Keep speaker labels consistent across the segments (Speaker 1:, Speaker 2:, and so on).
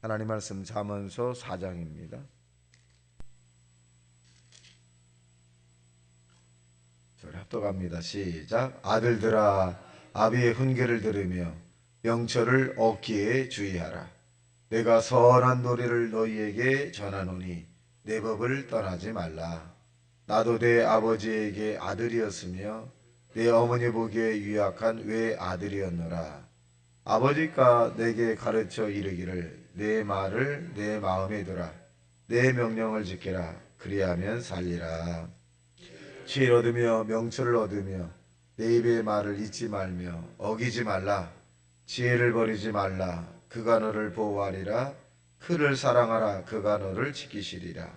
Speaker 1: 하나님 말씀 잠언서 4장입니다. 저를 합독합니다. 시작. 아들들아 아비의 훈계를 들으며 명철을 얻기에 주의하라. 내가 선한 도리를 너희에게 전하노니 내 법을 떠나지 말라. 나도 내 아버지에게 아들이었으며 내 어머니 보기에 유약한 외아들이었노라. 아버지가 내게 가르쳐 이르기를 내 말을 내 마음에 두라. 내 명령을 지키라. 그리하면 살리라. 지혜를 얻으며 명철을 얻으며 내 입의 말을 잊지 말며 어기지 말라. 지혜를 버리지 말라. 그가 너를 보호하리라. 그를 사랑하라. 그가 너를 지키시리라.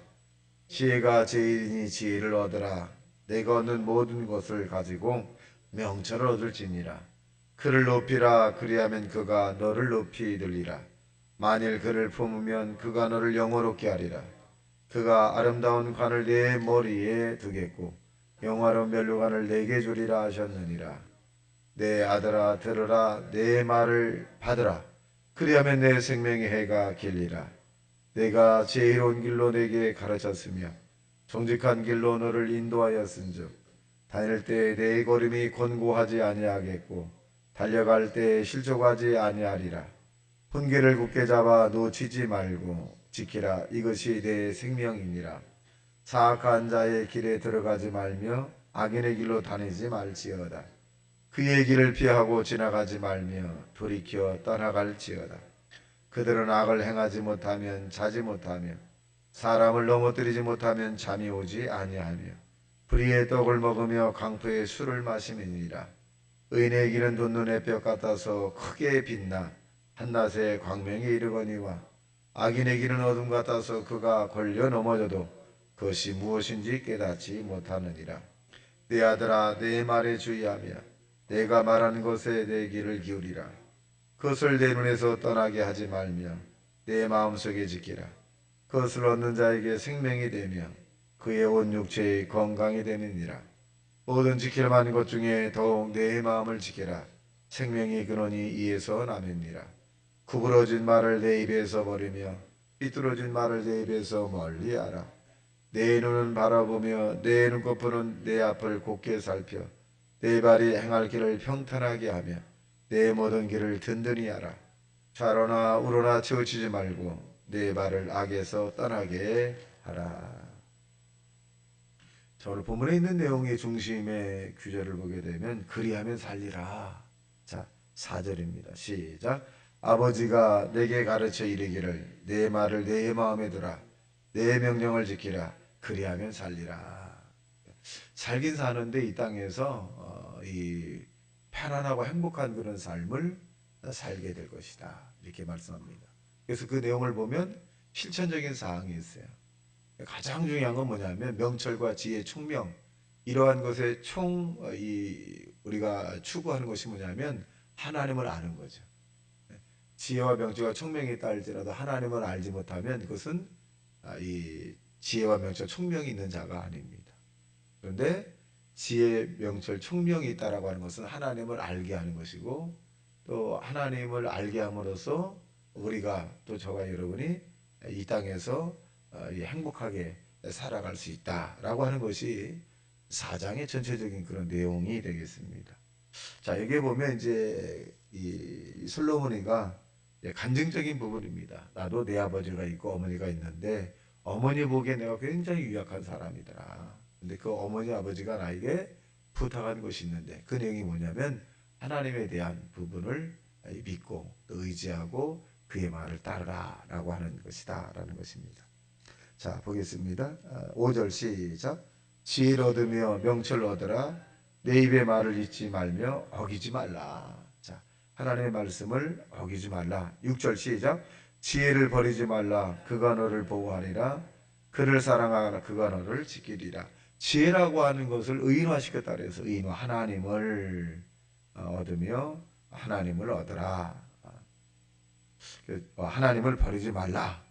Speaker 1: 지혜가 제일이니 지혜를 얻으라. 내가 얻는 모든 것을 가지고 명철을 얻을지니라. 그를 높이라. 그리하면 그가 너를 높이 들리라. 만일 그를 품으면 그가 너를 영화롭게 하리라. 그가 아름다운 관을 내 머리에 두겠고 영화로운 면류관을 내게 주리라 하셨느니라. 내 아들아 들으라. 내 말을 받으라. 그리하면 내 생명의 해가 길리라. 내가 지혜로운 길로 내게 가르쳤으며 정직한 길로 너를 인도하였은즉 다닐 때 내 걸음이 곤고하지 아니하겠고 달려갈 때 실족하지 아니하리라. 훈계를 굳게 잡아 놓치지 말고 지키라. 이것이 내 생명이니라. 사악한 자의 길에 들어가지 말며 악인의 길로 다니지 말지어다. 그의 길을 피하고 지나가지 말며 돌이켜 떠나갈지어다. 그들은 악을 행하지 못하면 자지 못하며 사람을 넘어뜨리지 못하면 잠이 오지 아니하며 불의의 떡을 먹으며 강포의 술을 마심이니라. 의인의 길은 돋는 햇볕 같아서 크게 빛나 한낮에 광명에 이르거니와 악인의 길은 어둠 같아서 그가 걸려 넘어져도 그것이 무엇인지 깨닫지 못하느니라. 내 아들아 내 말에 주의하며 내가 말하는 것에 내 귀를 기울이라. 그것을 내 눈에서 떠나게 하지 말며 내 마음속에 지키라. 그것을 얻는 자에게 생명이 되며 그의 온 육체의 건강이 되느니라. 모든 지킬 만한 것 중에 더욱 내 마음을 지키라. 생명이 근원이 이에서 나느니라. 구부러진 말을 내 입에서 버리며 삐뚤어진 말을 내 입에서 멀리하라. 내 눈은 바라보며 내 눈꺼풀은 내 앞을 곧게 살펴 내 발이 행할 길을 평탄하게 하며 내 모든 길을 든든히 하라. 좌로나 우로나 치우치지 말고 내 발을 악에서 떠나게 하라. 자, 오늘 본문에 있는 내용의 중심의 규절을 보게 되면 그리하면 살리라. 자, 4절입니다. 시작. 아버지가 내게 가르쳐 이르기를 내 말을 내 마음에 두라. 내 명령을 지키라. 그리하면 살리라. 살긴 사는데 이 땅에서 이 편안하고 행복한 그런 삶을 살게 될 것이다. 이렇게 말씀합니다. 그래서 그 내용을 보면 실천적인 사항이 있어요. 가장 중요한 건 뭐냐면 명철과 지혜, 총명 이러한 것의 우리가 추구하는 것이 뭐냐면 하나님을 아는 거죠. 지혜와 명철과 총명이 있다 할지라도 하나님을 알지 못하면 그것은 이 지혜와 명철, 총명이 있는 자가 아닙니다. 그런데 지혜, 명철, 총명이 있다라고 하는 것은 하나님을 알게 하는 것이고 또 하나님을 알게 함으로써 우리가 또 저와 여러분이 이 땅에서 행복하게 살아갈 수 있다라고 하는 것이 4장의 전체적인 그런 내용이 되겠습니다. 자, 여기에 보면 이제 이 솔로몬이가 간증적인 부분입니다. 나도 내 아버지가 있고 어머니가 있는데 어머니 보기에 내가 굉장히 유약한 사람이더라. 근데 그 어머니 아버지가 나에게 부탁한 것이 있는데 그 내용이 뭐냐면 하나님에 대한 부분을 믿고 또 의지하고 그의 말을 따르라 라고 하는 것이다 라는 것입니다. 자, 보겠습니다. 5절 시작. 지혜를 얻으며 명철을 얻으라. 내 입의 말을 잊지 말며 어기지 말라. 자, 하나님의 말씀을 어기지 말라. 6절 시작. 지혜를 버리지 말라. 그가 너를 보호하리라. 그를 사랑하라. 그가 너를 지키리라. 지혜라고 하는 것을 의인화시켰다 그래서 의인화 하나님을 얻으며 하나님을 얻으라. 하나님을 버리지 말라.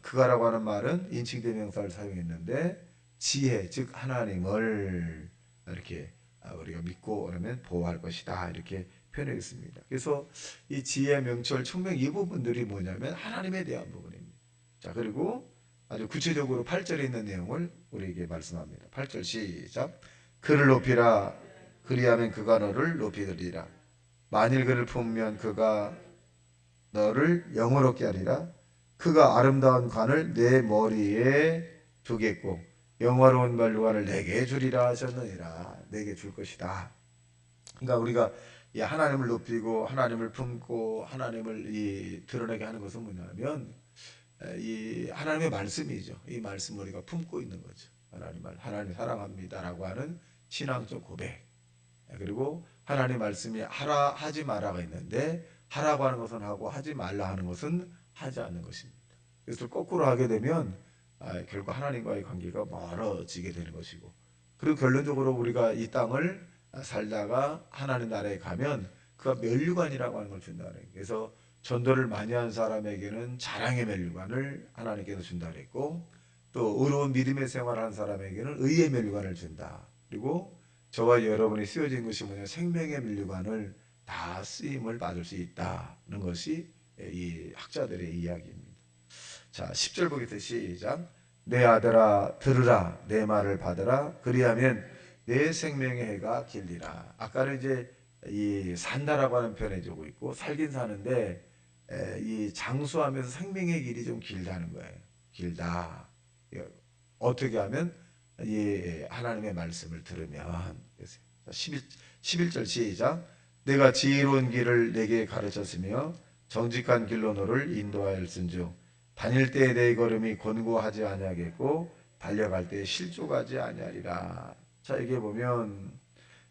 Speaker 1: 그가라고 하는 말은 인칭대명사를 사용했는데 지혜 즉 하나님을 이렇게 우리가 믿고 그러면 보호할 것이다 이렇게 표현해 있습니다. 그래서 이 지혜, 명철, 총명 이 부분들이 뭐냐면 하나님에 대한 부분입니다. 자, 그리고 아주 구체적으로 8절에 있는 내용을 우리에게 말씀합니다. 8절 시작. 그를 높이라. 그리하면 그가 너를 높이리라. 만일 그를 품으면 그가 너를 영화롭게 하리라. 그가 아름다운 관을 내 머리에 두겠고 영화로운 면류관을 내게 주리라 하셨느니라. 내게 줄 것이다. 그러니까 우리가 이 하나님을 높이고 하나님을 품고 하나님을 드러내게 하는 것은 뭐냐면 이 하나님의 말씀이죠. 이 말씀을 우리가 품고 있는 거죠. 하나님 사랑합니다라고 하는 신앙적 고백. 그리고 하나님 말씀이 하라 하지 마라가 있는데 하라고 하는 것은 하고 하지 말라 하는 것은 하지 않는 것입니다. 그래서 거꾸로 하게 되면 결국 하나님과의 관계가 멀어지게 되는 것이고, 그리고 결론적으로 우리가 이 땅을 살다가 하나님 나라에 가면 그가 면류관이라고 하는 걸 준다는 거예요. 그래서 전도를 많이 한 사람에게는 자랑의 면류관을 하나님께서 준다 그랬고, 또 의로운 믿음의 생활을 한 사람에게는 의의 면류관을 준다. 그리고 저와 여러분이 쓰여진 것이 뭐냐, 생명의 면류관을 다 쓰임을 받을 수 있다는 것이 이 학자들의 이야기입니다. 자, 10절 보겠습니다. 시작. 내 아들아 들으라, 내 말을 받으라. 그리하면 내 생명의 해가 길리라. 아까는 이제 이 산다라고 하는 표현을 주고 있고 살긴 사는데 이 장수하면서 생명의 길이 좀 길다는 거예요. 길다. 어떻게 하면 이 하나님의 말씀을 들으면. 11절 시작. 내가 지혜로운 길을 내게 가르쳤으며 정직한 길로 너를 인도하였은즉 다닐 때에 내 걸음이 곤고하지 아니하겠고 달려갈 때에 실족하지 아니하리라. 자, 이게 보면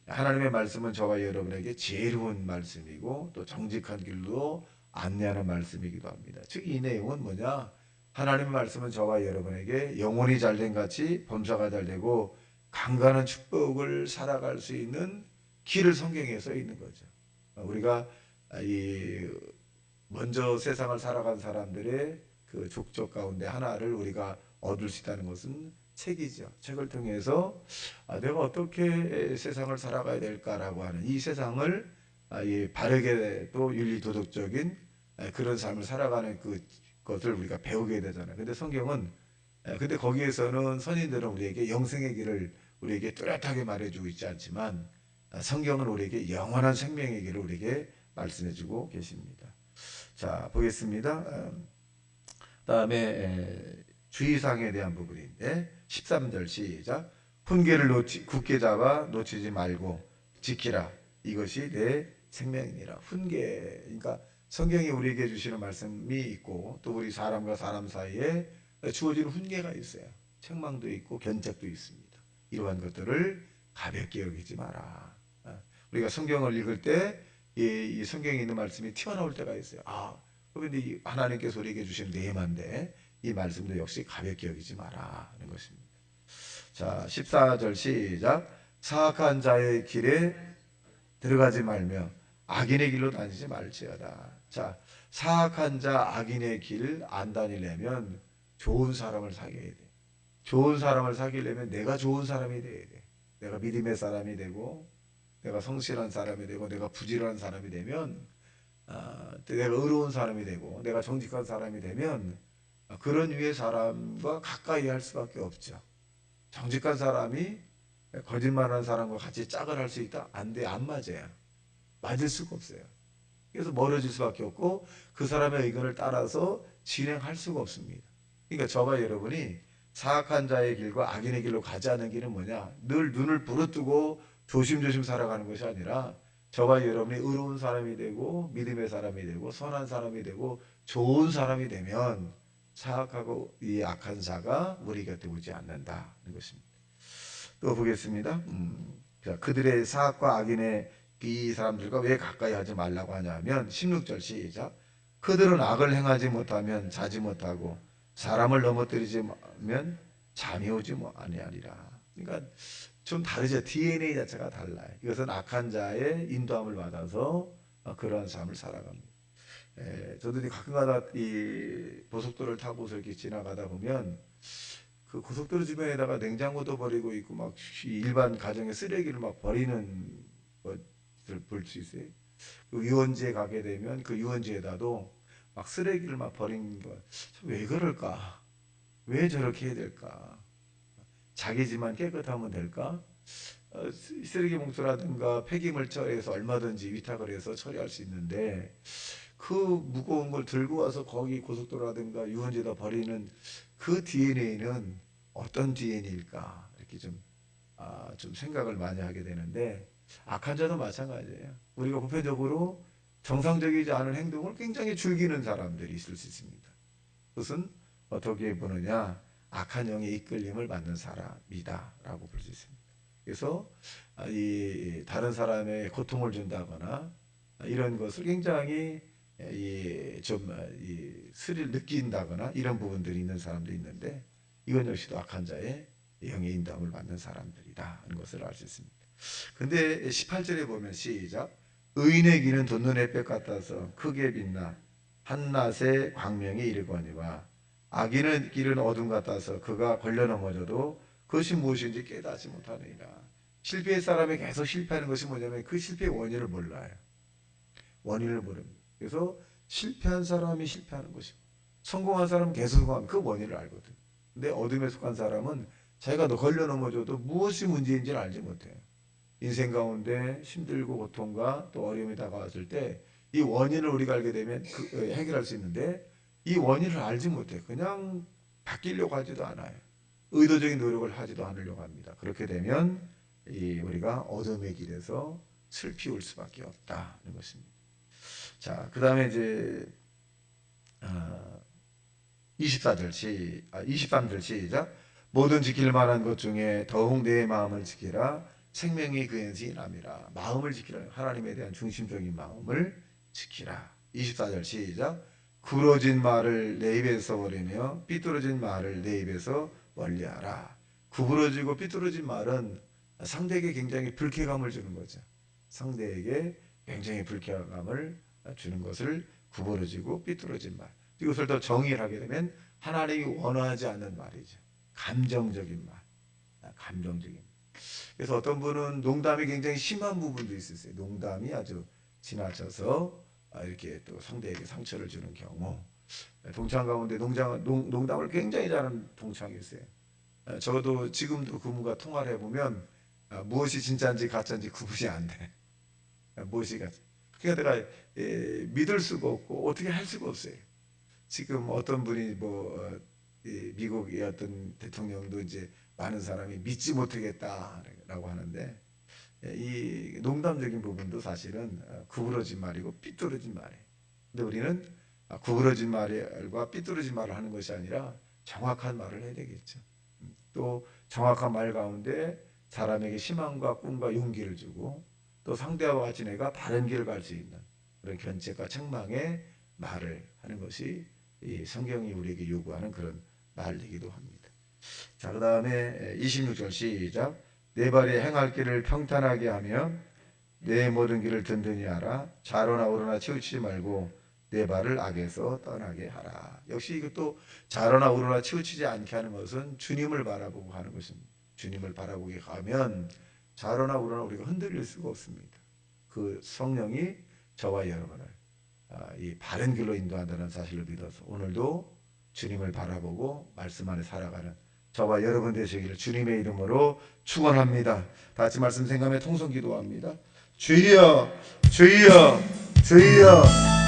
Speaker 1: 하나님의 말씀은 저와 여러분에게 지혜로운 말씀이고 또 정직한 길로 안내하는 말씀이기도 합니다. 즉 이 내용은 뭐냐, 하나님의 말씀은 저와 여러분에게 영혼이 잘된 같이 범사가 잘되고 강간한 축복을 살아갈 수 있는 길을 성경에 써 있는 거죠. 우리가 이 먼저 세상을 살아간 사람들의 그 족적 가운데 하나를 우리가 얻을 수 있다는 것은 책이죠. 책을 통해서 내가 어떻게 세상을 살아가야 될까라고 하는 이 세상을 바르게 또 윤리 도덕적인 그런 삶을 살아가는 것을 우리가 배우게 되잖아요. 근데 성경은 근데 거기에서는 선인들은 우리에게 영생의 길을 우리에게 뚜렷하게 말해주고 있지 않지만 성경은 우리에게 영원한 생명의 길을 우리에게 말씀해주고 계십니다. 자, 보겠습니다. 다음에 주의사항에 대한 부분인데 13절 시작. 훈계를 굳게 잡아 놓치지 말고 지키라. 이것이 내 생명이니라. 훈계, 그러니까 성경이 우리에게 주시는 말씀이 있고 또 우리 사람과 사람 사이에 주어지는 훈계가 있어요. 책망도 있고 견책도 있습니다. 이러한 것들을 가볍게 여기지 마라. 우리가 성경을 읽을 때 이 성경에 있는 말씀이 튀어나올 때가 있어요. 그런데 하나님께서 우리에게 주신 내만데 이 말씀도 역시 가볍게 여기지 마라 하는 것입니다. 자, 14절 시작. 사악한 자의 길에 들어가지 말며 악인의 길로 다니지 말지어다. 자, 사악한 자 악인의 길 안 다니려면 좋은 사람을 사귀어야 돼. 좋은 사람을 사귀려면 내가 좋은 사람이 돼야 돼. 내가 믿음의 사람이 되고 내가 성실한 사람이 되고 내가 부지런한 사람이 되면 내가 의로운 사람이 되고 내가 정직한 사람이 되면 그런 유의 사람과 가까이 할 수밖에 없죠. 정직한 사람이 거짓말하는 사람과 같이 짝을 할 수 있다? 안 돼, 안 맞아요. 맞을 수가 없어요. 그래서 멀어질 수밖에 없고 그 사람의 의견을 따라서 진행할 수가 없습니다. 그러니까 저와 여러분이 사악한 자의 길과 악인의 길로 가지 않는 길은 뭐냐? 늘 눈을 부릅뜨고 조심조심 살아가는 것이 아니라 저와 여러분이 의로운 사람이 되고 믿음의 사람이 되고 선한 사람이 되고 좋은 사람이 되면 사악하고 이 악한 자가 우리 곁에 오지 않는다는 것입니다. 또 보겠습니다. 자, 그들의 사악과 악인의 이 사람들과 왜 가까이 하지 말라고 하냐면 16절 시작. 그들은 악을 행하지 못하면 자지 못하고 사람을 넘어뜨리지면 잠이 오지 아니하리라. 그러니까 좀 다르죠. DNA 자체가 달라요. 이것은 악한 자의 인도함을 받아서 그러한 삶을 살아갑니다. 저도 가끔가다 이 고속도로를 타고서 이렇게 지나가다 보면 그 고속도로 주변에다가 냉장고도 버리고 있고 막 일반 가정의 쓰레기를 막 버리는 것을 볼 수 있어요. 그 유원지에 가게 되면 그 유원지에다도 막 쓰레기를 막 버린 거. 왜 그럴까? 왜 저렇게 해야 될까? 자기 집만 깨끗하면 될까? 쓰레기 봉투라든가 폐기물 처리해서 얼마든지 위탁을 해서 처리할 수 있는데 그 무거운 걸 들고 와서 거기 고속도로라든가 유원지에다 버리는 그 DNA는 어떤 DNA일까? 이렇게 좀 생각을 많이 하게 되는데 악한 자도 마찬가지예요. 우리가 보편적으로 정상적이지 않은 행동을 굉장히 즐기는 사람들이 있을 수 있습니다. 그것은 어떻게 보느냐? 악한 영의 이끌림을 받는 사람이다라고 볼 수 있습니다. 그래서 이 다른 사람의 고통을 준다거나 이런 것을 굉장히 이 스릴 느낀다거나 이런 부분들이 있는 사람도 있는데 이건 역시도 악한 자의 영의 인도함을 받는 사람들이다 하는 것을 알 수 있습니다. 근데 18절에 보면 시작 의인의 길은 돋는 햇볕 같아서 크게 빛나 한낮의 광명에 이르거니와 악인의 길은 어둠 같아서 그가 걸려 넘어져도 그것이 무엇인지 깨닫지 못하느니라. 실패의 사람이 계속 실패하는 것이 뭐냐면 그 실패의 원인을 몰라요. 원인을 모릅니다. 그래서 실패한 사람이 실패하는 것이고 성공한 사람은 계속 성공하는 그 원인을 알거든. 근데 어둠에 속한 사람은 자기가 걸려 넘어져도 무엇이 문제인지를 알지 못해요. 인생 가운데 힘들고 고통과 또 어려움이 다가왔을 때 이 원인을 우리가 알게 되면 해결할 수 있는데 이 원인을 알지 못해. 그냥 바뀌려고 하지도 않아요. 의도적인 노력을 하지도 않으려고 합니다. 그렇게 되면 우리가 어둠의 길에서 슬피 울 수밖에 없다는 것입니다. 자, 그 다음에 이제 23절 시작. 모든 지킬 만한 것 중에 더욱 내 마음을 지키라. 생명이 그에서 인함이라. 마음을 지키라. 하나님에 대한 중심적인 마음을 지키라. 24절 시작. 구부러진 말을 내 입에서 버리며 삐뚤어진 말을 내 입에서 멀리하라. 구부러지고 삐뚤어진 말은 상대에게 굉장히 불쾌감을 주는 거죠. 상대에게 굉장히 불쾌감을 주는 것을 구부러지고 삐뚤어진 말. 이것을 더 정의를 하게 되면 하나님이 원하지 않는 말이죠. 감정적인 말. 감정적인 말. 그래서 어떤 분은 농담이 굉장히 심한 부분도 있으세요. 농담이 아주 지나쳐서 이렇게 또 상대에게 상처를 주는 경우. 동창 가운데 농담을 굉장히 잘하는 동창이 있어요. 적어도 지금도 그분과 통화를 해보면 무엇이 진짜인지 가짜인지 구분이 안 돼. 무엇이 가짜. 그러니까 내가 믿을 수가 없고 어떻게 할 수가 없어요. 지금 어떤 분이 미국의 어떤 대통령도 이제 많은 사람이 믿지 못하겠다라고 하는데 이 농담적인 부분도 사실은 구부러진 말이고 삐뚤어진 말이에요. 근데 우리는 구부러진 말과 삐뚤어진 말을 하는 것이 아니라 정확한 말을 해야 되겠죠. 또 정확한 말 가운데 사람에게 희망과 꿈과 용기를 주고 또 상대와 같이 내가 다른 길을 갈 수 있는 그런 견책과 책망의 말을 하는 것이 이 성경이 우리에게 요구하는 그런 말이기도 합니다. 자, 그 다음에 26절 시작. 내 발이 행할 길을 평탄하게 하며 내 모든 길을 든든히 하라. 좌로나 우로나 치우치지 말고 내 발을 악에서 떠나게 하라. 역시 이것도 좌로나 우로나 치우치지 않게 하는 것은 주님을 바라보고 하는 것입니다. 주님을 바라보게 가면 좌로나 우로나 우리가 흔들릴 수가 없습니다. 그 성령이 저와 여러분을 이 바른 길로 인도한다는 사실을 믿어서 오늘도 주님을 바라보고 말씀 안에 살아가는 저와 여러분 되시기를 주님의 이름으로 축원합니다. 다 같이 말씀 생각하며 통성 기도합니다. 주여 주여 주여